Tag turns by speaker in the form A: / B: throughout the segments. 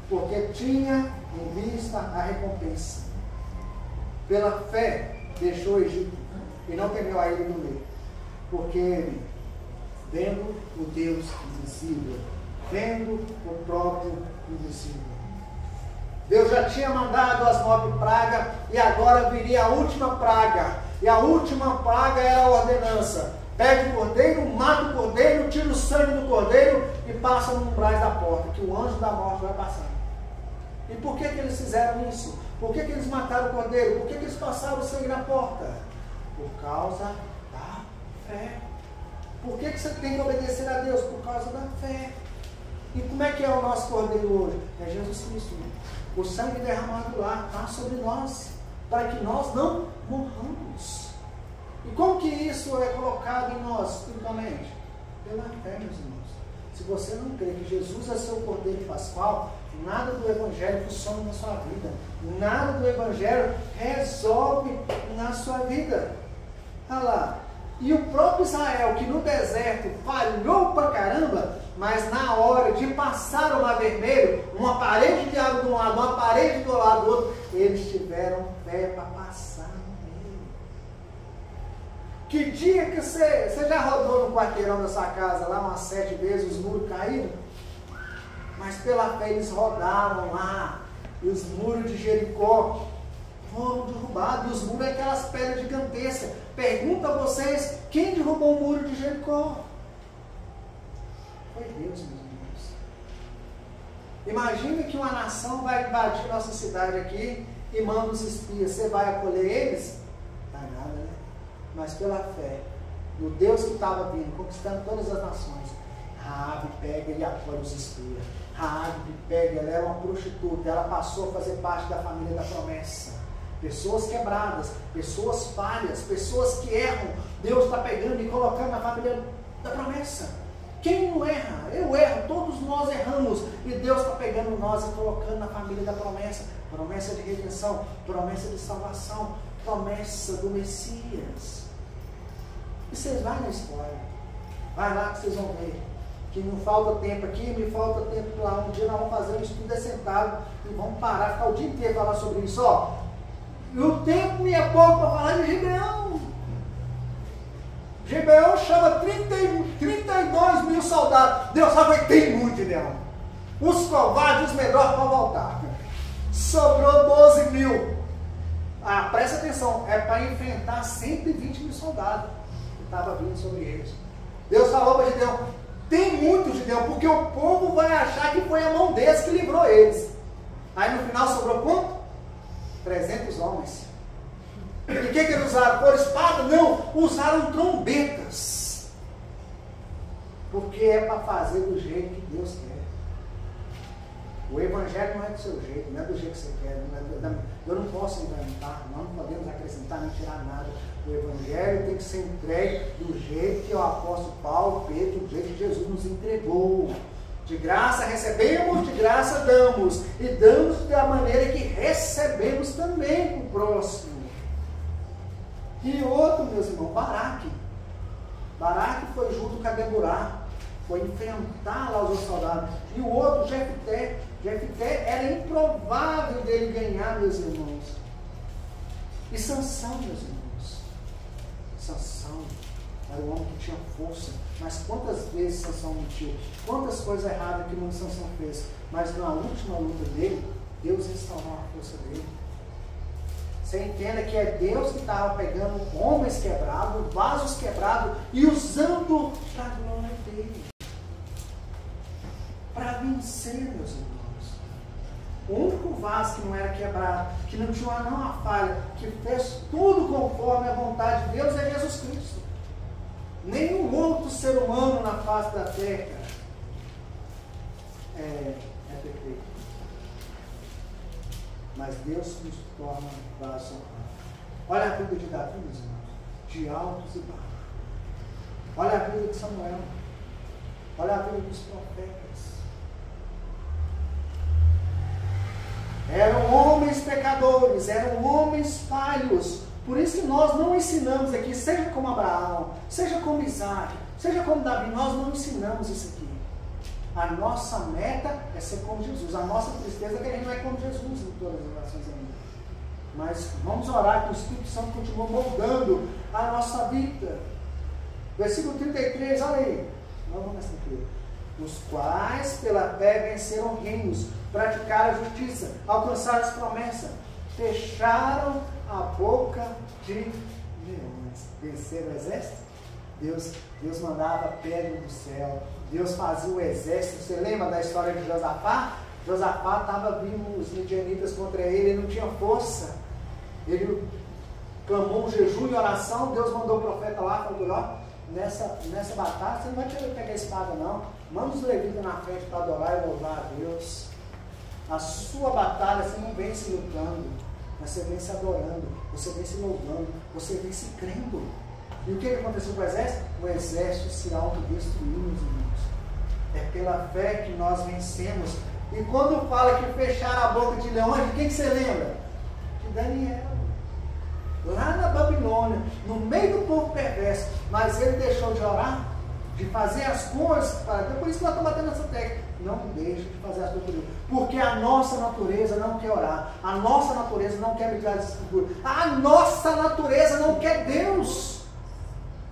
A: porque tinha em vista a recompensa. Pela fé deixou o Egito e não temeu a ele no meio, porque ele, vendo o Deus invisível, vendo o próprio invisível. Deus já tinha mandado as 9 pragas e agora viria a última praga. E a última praga era a ordenança. Pega o cordeiro, mata o cordeiro, tira o sangue do cordeiro e passa no umbrais da porta, que o anjo da morte vai passar. E por que eles fizeram isso? Por que eles mataram o cordeiro? Por que eles passaram o sangue na porta? Por causa da fé. Por que você tem que obedecer a Deus? Por causa da fé. E como é que é o nosso cordeiro hoje? É Jesus Cristo. O sangue derramado lá está sobre nós, para que nós não morramos. E como que isso é colocado em nós, espiritualmente? Pela fé, meus irmãos. Se você não crê que Jesus é seu cordeiro pascual, nada do Evangelho funciona na sua vida. Nada do Evangelho resolve na sua vida. Olha lá. E o próprio Israel, que no deserto falhou pra caramba, mas na hora de passar o Mar Vermelho, uma parede de água de um lado, uma parede do lado do outro, eles tiveram fé para passar no meio. Que dia que você já rodou no quarteirão da sua casa lá umas 7 vezes, os muros caíram? Mas pela fé eles rodaram lá, e os muros de Jericó foram derrubados, e os muros é aquelas pedras gigantescas. Pergunto a vocês, quem derrubou o muro de Jericó? Foi Deus, meus irmãos. Imagina que uma nação vai invadir nossa cidade aqui e manda os espias. Você vai acolher eles? Não dá nada, né? Mas pela fé, no Deus que estava vindo, conquistando todas as nações, Raabe pega e acolhe os espias. Raabe pega, ela era uma prostituta, ela passou a fazer parte da família da promessa. Pessoas quebradas, pessoas falhas, pessoas que erram, Deus está pegando e colocando na família da promessa. Quem não erra? Eu erro, todos nós erramos. E Deus está pegando nós e colocando na família da promessa. Promessa de redenção, promessa de salvação, promessa do Messias. E vocês vão na história. Vai lá que vocês vão ver. Que não falta tempo aqui, me falta tempo lá. Um dia nós vamos fazer um estudo assentado e vamos parar, ficar o dia inteiro falar sobre isso. Ó, e o tempo me é pouco para falar de Gibeão. Gibeão chama 32 mil soldados. Deus sabe que tem muito, Gibeão. Os covardes, os medrosos vão voltar. Sobrou 12 mil. Ah, presta atenção, é para enfrentar 120 mil soldados que estavam vindo sobre eles. Deus falou para Gideão, tem muito, Gideão, porque o povo vai achar que foi a mão deles que livrou eles. Aí no final sobrou quanto? 300 homens. E o que eles usaram? Por espada? Não, usaram trombetas. Porque é para fazer do jeito que Deus quer. O Evangelho não é do seu jeito, não é do jeito que você quer. Eu não posso inventar, nós não podemos acrescentar nem tirar nada. O Evangelho tem que ser entregue do jeito que o apóstolo Paulo, Pedro, do jeito que Jesus nos entregou. De graça recebemos, de graça damos. E damos da maneira que recebemos também para o próximo. E outro, meus irmãos, Baraque. Baraque foi junto com a Deborah. Foi enfrentar lá os soldados. E o outro, Jefté. Jefté era improvável dele ganhar, meus irmãos. E Sansão, meus irmãos. Sansão era um homem que tinha força. Mas quantas vezes Sansão mentiu? Quantas coisas erradas que Sansão fez? Mas na última luta dele, Deus restaurou a força dele. Você entenda que é Deus que estava pegando homens quebrados, vasos quebrados e usando para a glória dele. Para vencer, meus irmãos. O único vaso que não era quebrado, que não tinha uma falha, que fez tudo conforme a vontade de Deus é Jesus Cristo. Nenhum outro ser humano na face da terra é perfeito. Mas Deus nos torna vasos. Olha a vida de Davi, meus irmãos, de altos e baixos. Olha a vida de Samuel. Olha a vida dos profetas. Eram homens pecadores, eram homens falhos. Por isso que nós não ensinamos aqui, seja como Abraão, seja como Isaac, seja como Davi, nós não ensinamos isso aqui. A nossa meta é ser como como Jesus. A nossa tristeza é que a gente não é como Jesus em todas as relações ainda. Mas vamos orar que o Espírito Santo continue moldando a nossa vida. Versículo 33, olha aí. Vamos nessa aqui. Os quais pela fé venceram reinos, praticaram a justiça, alcançaram as promessas, fecharam a boca de leões. Venceram o exército? Deus mandava pedra do céu. Deus fazia o exército. Você lembra da história de Josafá? Josafá estava vindo os midianitas contra ele, ele não tinha força. Ele clamou um jejum e oração. Deus mandou o profeta lá e falou: ó, nessa batalha você não vai querer pegar a espada, não. Manda os levitas na frente para adorar e louvar a Deus. A sua batalha você não vence lutando, mas você vence adorando, você vence louvando, você vence crendo. E o que aconteceu com o exército? O exército se autodestruiu, meus irmãos. É pela fé que nós vencemos. E quando fala que fecharam a boca de leões, de quem que você lembra? De Daniel. Lá na Babilônia, no meio do povo perverso. Mas ele deixou de orar, de fazer as coisas. Por isso que nós estamos batendo nessa tecla. Não deixe de fazer as coisas. Porque a nossa natureza não quer orar. A nossa natureza não quer brigar de escritura. A nossa natureza não quer Deus.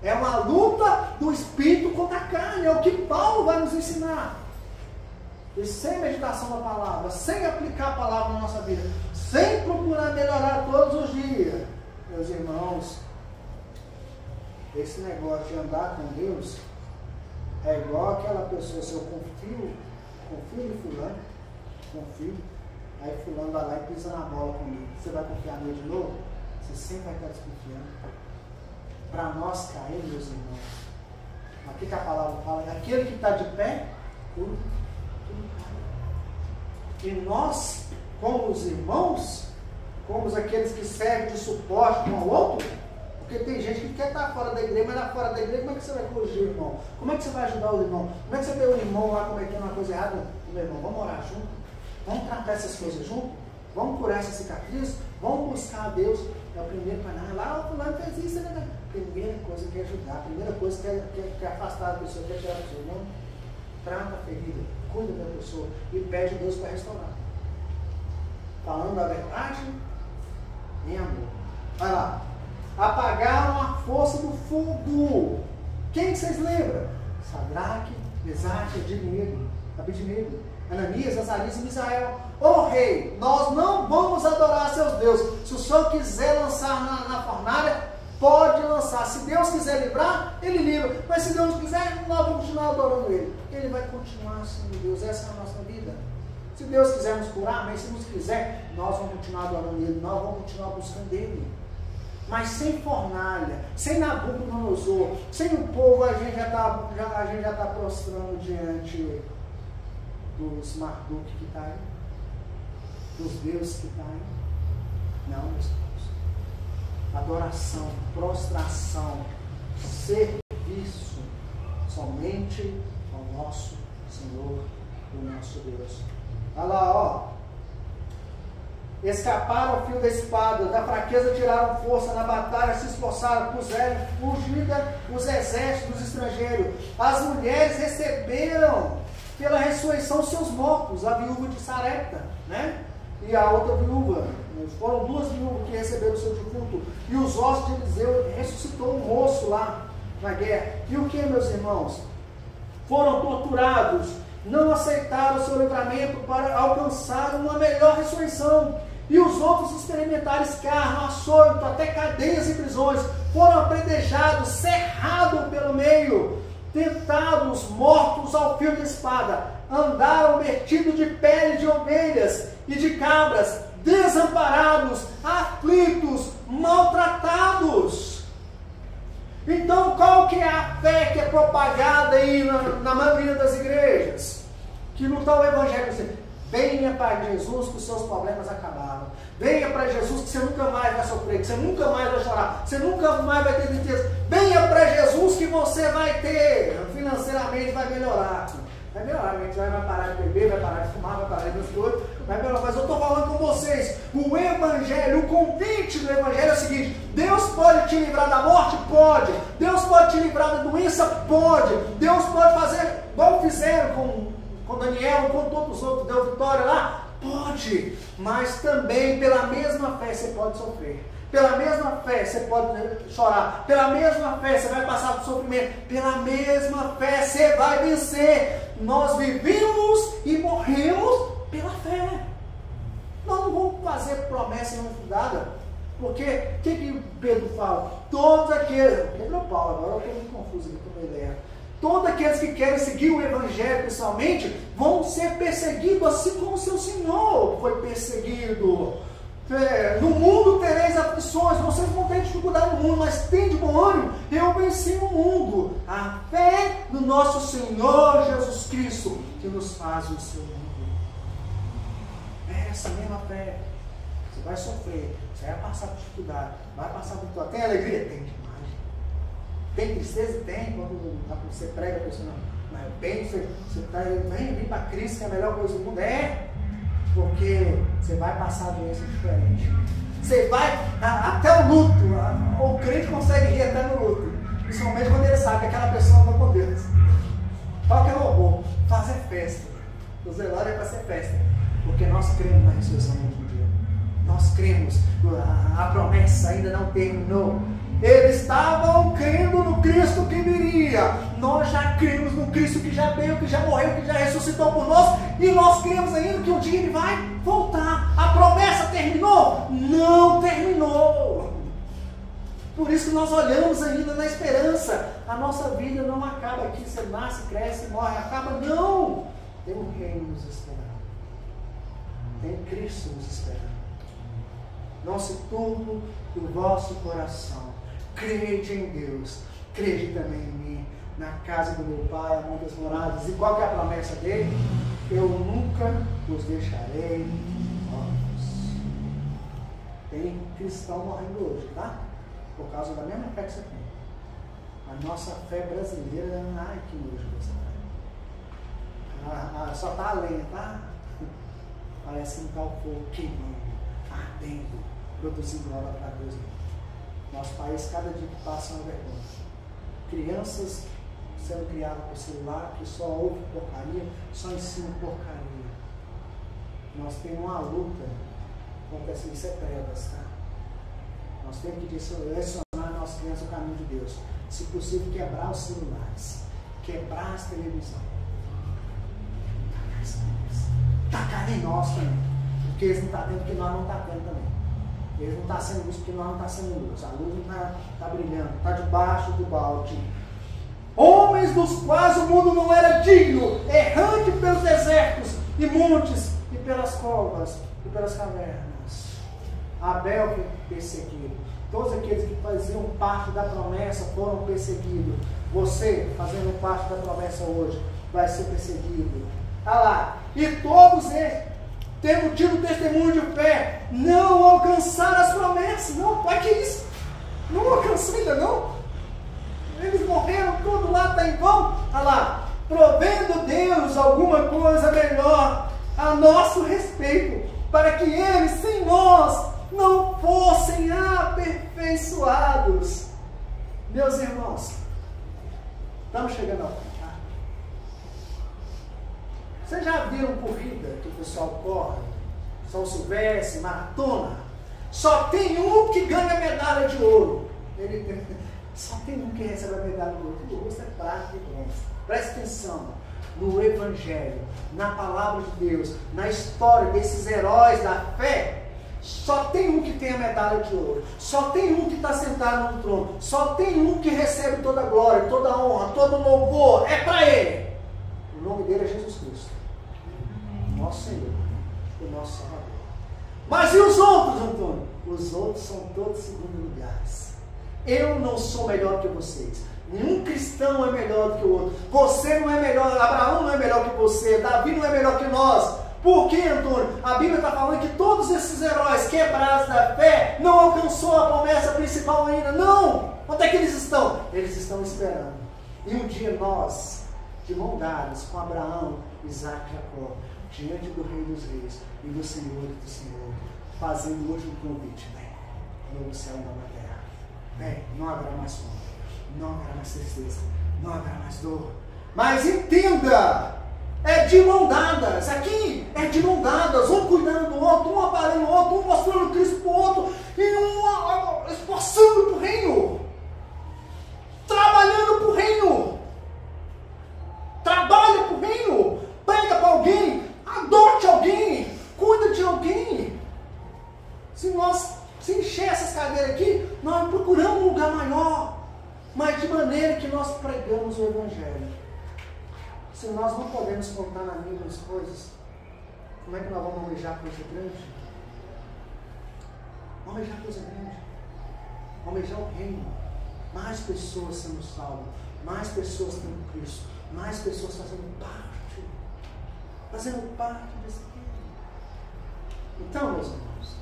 A: É uma luta do espírito contra a carne. É o que Paulo vai nos ensinar. E sem meditação da palavra, sem aplicar a palavra na nossa vida, sem procurar melhorar todos os dias, meus irmãos, esse negócio de andar com Deus é igual aquela pessoa: se eu confio em fulano, confio, aí fulano vai lá e pisa na bola comigo. Você vai confiar nele de novo? Você sempre vai estar desconfiando. Para nós cair, meus irmãos, aqui que a palavra fala: aquele que está de pé, tudo cai. E nós, como os irmãos, como aqueles que servem de suporte um ao outro, porque tem gente que quer estar fora da igreja, mas lá fora da igreja, como é que você vai corrigir o irmão? Como é que você vai ajudar o irmão? Como é que você vê o irmão lá cometendo uma coisa errada? Meu irmão, vamos orar junto? Vamos tratar essas coisas junto? Vamos curar essa cicatriz? Vamos buscar a Deus? É o primeiro para nada. Lá o fulano fez isso, né? Primeira coisa que é ajudar, a primeira coisa que é afastar a pessoa, que é tirar a pessoa. Não trata a ferida, cuida da pessoa e pede a Deus para restaurar. Falando a verdade em amor. Vai lá. Apagaram a força do fogo. Quem que vocês lembram? Sadraque, Mesaque, Abednego, Ananias, Azarias e Misael. Ô rei, nós não vamos adorar seus deuses. Se o senhor quiser lançar na fornalha, pode lançar. Se Deus quiser livrar, ele livra. Mas se Deus não quiser, nós vamos continuar adorando ele. Ele vai continuar sendo Deus. Essa é a nossa vida. Se Deus quiser nos curar, mas se nos quiser, nós vamos continuar adorando ele. Nós vamos continuar buscando ele. Mas sem fornalha, sem Nabucodonosor, sem o povo, a gente já está prostrando diante dos Marduk que está aí, dos deuses que está aí. Não, meus irmãos. Adoração, prostração, serviço somente ao nosso Senhor, o nosso Deus. Olha lá, ó. Escaparam ao fio da espada, da fraqueza tiraram força, na batalha se esforçaram, puseram fugida os exércitos estrangeiros. As mulheres receberam pela ressurreição seus mortos, a viúva de Sarepta, né? E a outra viúva. Foram duas viúvas que receberam o seu defunto. E os ossos de Eliseu ressuscitou um moço lá na guerra. E o que, meus irmãos? Foram torturados, não aceitaram o seu livramento para alcançar uma melhor ressurreição. E os outros experimentaram escárnio, açoito, até cadeias e prisões. Foram apredejados, cerrados pelo meio, tentados, mortos ao fio de espada. Andaram vestidos de pele de ovelhas e de cabras, desamparados, aflitos, maltratados. Então, qual que é a fé que é propagada aí na maioria das igrejas? Que não está o evangelho dizendo: venha para Jesus que os seus problemas acabaram. Venha para Jesus que você nunca mais vai sofrer, que você nunca mais vai chorar, você nunca mais vai ter tristeza. Venha para Jesus que você vai ter, financeiramente vai melhorar. Vai melhorar, a gente vai parar de beber, vai parar de fumar, vai parar de fazer coisas, vai melhorar. Mas eu estou falando com vocês, o evangelho, o convite do evangelho é o seguinte: Deus pode te livrar da morte? Pode. Deus pode te livrar da doença? Pode. Deus pode fazer, igual fizeram com com Daniel, com todos os outros, deu vitória lá? Pode, mas também pela mesma fé você pode sofrer. Pela mesma fé você pode chorar. Pela mesma fé você vai passar por sofrimento. Pela mesma fé você vai vencer. Nós vivemos e morremos pela fé. Nós não vamos fazer promessa não fundada. Porque o que Pedro fala? Todos aqueles. Pedro ou Paulo? Agora eu estou muito confuso aqui com a ideia. Todos aqueles que querem seguir o Evangelho pessoalmente vão ser perseguidos, assim como o seu Senhor foi perseguido. No mundo tereis aflições, vocês vão ter dificuldade no mundo, mas tem de bom ânimo, eu venci o mundo. A fé no nosso Senhor Jesus Cristo, que nos faz o seu mundo. É essa mesma fé. Você vai sofrer, você vai passar por dificuldade, vai passar por vitória. Tem alegria? Tem demais. Tem tristeza? Tem. Quando você prega a pessoa, não é bem, você está vem para Cristo, que é a melhor coisa do mundo. É. Porque você vai passar doença diferente. Você vai, até o luto, o crente consegue rir até no luto. Principalmente quando ele sabe que aquela pessoa anda com Deus. Qual que é o robô? Fazer festa. O velório é para ser festa. Porque nós cremos na ressurreição do último dia. Nós cremos, a promessa ainda não terminou. Eles estavam crendo no Cristo que viria. Nós já cremos no Cristo que já veio, que já morreu, que já ressuscitou por nós. E nós cremos ainda que um dia Ele vai voltar. A promessa terminou? Não terminou. Por isso que nós olhamos ainda na esperança. A nossa vida não acaba aqui. Você nasce, cresce, morre, acaba. Não. Tem um reino nos esperando. Tem Cristo nos esperando. Não se turbe o vosso coração. Crede em Deus, crede também em mim. Na casa do meu Pai há muitas moradas. E qual que é a promessa dele? Eu nunca os deixarei órfãos. Tem cristão morrendo hoje, tá? Por causa da mesma fé que você tem. A nossa fé brasileira, ai que nojo dessa fé. Só está a lenha, tá? Parece um tal fogo queimando, ardendo, produzindo obra para Deus. Nosso país, cada dia que passa, é uma vergonha. Crianças sendo criadas por celular, que só ouve porcaria, só ensina porcaria. Nós temos uma luta contra essas trevas, tá? Nós temos que direcionar a nossa criança ao caminho de Deus. Se possível, quebrar os celulares, quebrar as televisões. Tacar em nós também. Porque eles não estão tendo, porque nós não estamos tendo também. Eles não estão sendo luz porque nós não estamos sendo luz. A luz não está brilhando, está debaixo do balde. Homens dos quais o mundo não era digno, errante pelos desertos e montes, e pelas covas, e pelas cavernas. Abel foi perseguido. Todos aqueles que faziam parte da promessa foram perseguidos. Você, fazendo parte da promessa hoje, vai ser perseguido. Olha lá. E todos eles, tendo tido testemunho de fé, não alcançaram as promessas. Não, olha que isso. Não alcançou ainda não. Eles morreram, tudo lá está em vão. Olha lá. Provendo Deus alguma coisa melhor a nosso respeito, para que eles, sem nós, não fossem aperfeiçoados. Meus irmãos, estamos chegando ao fim. Vocês já viram corrida que o pessoal corre? São Silvestre, maratona? Só tem um que ganha medalha de ouro. Só tem um que recebe a medalha de ouro. O rosto é prata e bronze. Preste atenção no Evangelho, na palavra de Deus, na história desses heróis da fé. Só tem um que tem a medalha de ouro. Só tem um que está sentado no trono. Só tem um que recebe toda a glória, toda a honra, todo o louvor. É para ele. O nome dele é Jesus Cristo. Nosso Senhor, o nosso Salvador. Mas e os outros, Antônio? Os outros são todos segundo lugares. Eu não sou melhor que vocês. Nenhum cristão é melhor do que o outro. Você não é melhor, Abraão não é melhor que você, Davi não é melhor que nós. Por quê, Antônio? A Bíblia está falando que todos esses heróis quebrados da fé não alcançou a promessa principal ainda. Não! Onde é que eles estão? Eles estão esperando. E um dia nós, de mão dadas com Abraão, Isaac e Jacó, diante do Rei dos Reis e do Senhor do Senhor, fazendo o último convite. Vem, novo céu e nova terra. Vem, não haverá mais fome, não haverá mais tristeza, não haverá mais dor. Mas entenda, é de mão dadas. Aqui é de mão dadas, um cuidando do outro, um aparando o outro, um mostrando Cristo para o outro, e um esforçando para o reino, trabalhando para o reino. Trabalha para o reino, prega para alguém, adote alguém, cuida de alguém. Se encher essas cadeiras aqui, nós procuramos um lugar maior, mas de maneira que nós pregamos o Evangelho. Se nós não podemos contar nas mesmas coisas, como é que nós vamos almejar coisa grande? Almejar coisa grande. Almejar o reino. Mais pessoas sendo salvas, mais pessoas tendo Cristo, mais pessoas fazendo parte desse reino. Então, meus irmãos,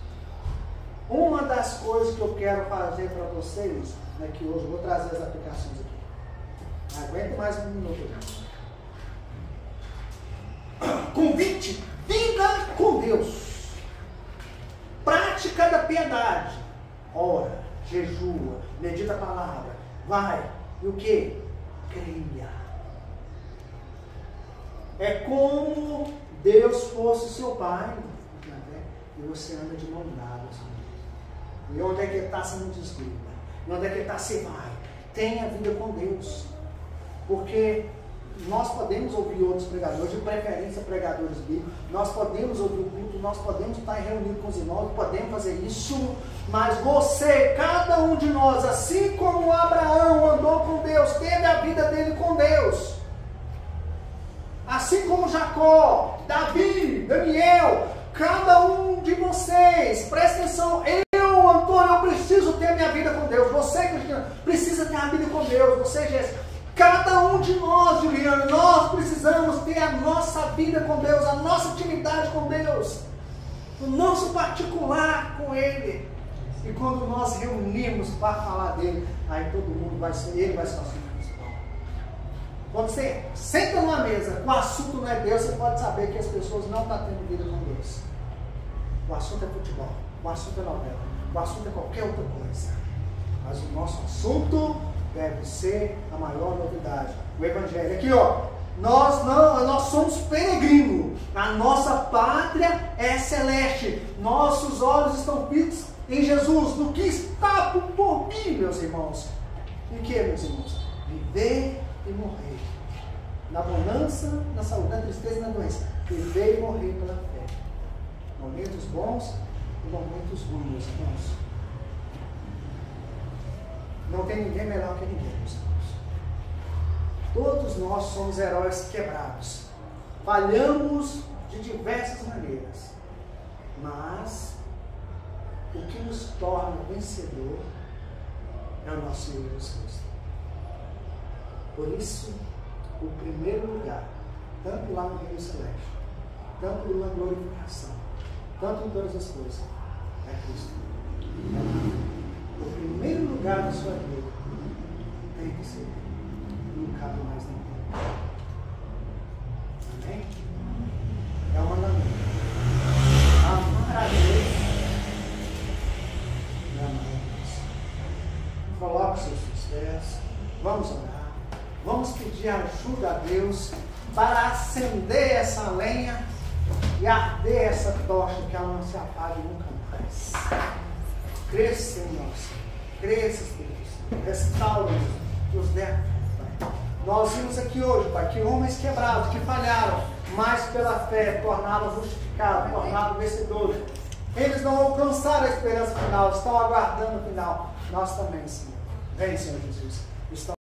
A: uma das coisas que eu quero fazer para vocês, que hoje eu vou trazer as aplicações aqui. Aguenta mais um minuto já. Convite, vida com Deus. Prática da piedade. Ora, jejua, medita a palavra. Vai. E o que? Creia. É como Deus fosse seu pai. E você anda de mão dadas. E onde é que ele está, você não desliga. E onde é que ele está, você vai. Tenha vida com Deus. Porque nós podemos ouvir outros pregadores, de preferência pregadores bíblicos, nós podemos ouvir o culto, nós podemos estar reunidos com os irmãos, podemos fazer isso, mas você, cada um de nós, assim como Abraão andou com Deus, teve a vida dele com Deus, assim como Jacó, Davi, Daniel, cada um de vocês, presta atenção, Antônio, eu preciso ter minha vida com Deus, você, Cristiano, precisa ter a vida com Deus, você, Jéssica, cada um de nós, Juliano, nós precisamos ter a nossa vida com Deus, a nossa intimidade com Deus, o nosso particular com Ele. E quando nós reunimos para falar dele, aí todo mundo vai ser, ele vai ser o assunto principal. Quando você senta numa mesa, o assunto não é Deus, você pode saber que as pessoas não estão tendo vida com Deus. O assunto é futebol, o assunto é novela, o assunto é qualquer outra coisa. Mas o nosso assunto deve ser a maior novidade. O Evangelho. Aqui, ó. Nós somos peregrinos. A nossa pátria é celeste. Nossos olhos estão fitos em Jesus. No que está por vir, meus irmãos. Em que, meus irmãos? Viver e morrer. Na bonança, na saúde, na tristeza e na doença. Viver e morrer pela fé. Momentos bons e momentos ruins, meus irmãos. Não tem ninguém melhor que ninguém, meus irmãos. Todos nós somos heróis quebrados. Falhamos de diversas maneiras. Mas o que nos torna vencedor é o nosso Senhor Jesus Cristo. Por isso, o primeiro lugar, tanto lá no reino celeste, tanto na glorificação, tanto em todas as coisas, é Cristo. O primeiro lugar da sua vida tem que ser. Não cabe mais ninguém. Amém? É um mandamento. Amar a Deus e amar a Deus. Coloque seus pés. Vamos orar. Vamos pedir ajuda a Deus para acender essa lenha e arder essa tocha, que ela não se apague nunca mais. Cresça em nós, cresça, Espírito, restaura-nos, nos dê a fé. Nós vimos aqui hoje, Pai, que homens quebrados, que falharam, mas pela fé tornaram justificados, tornaram vencedores. Eles não alcançaram a esperança final, estão aguardando o final. Nós também, Senhor. Vem, Senhor Jesus.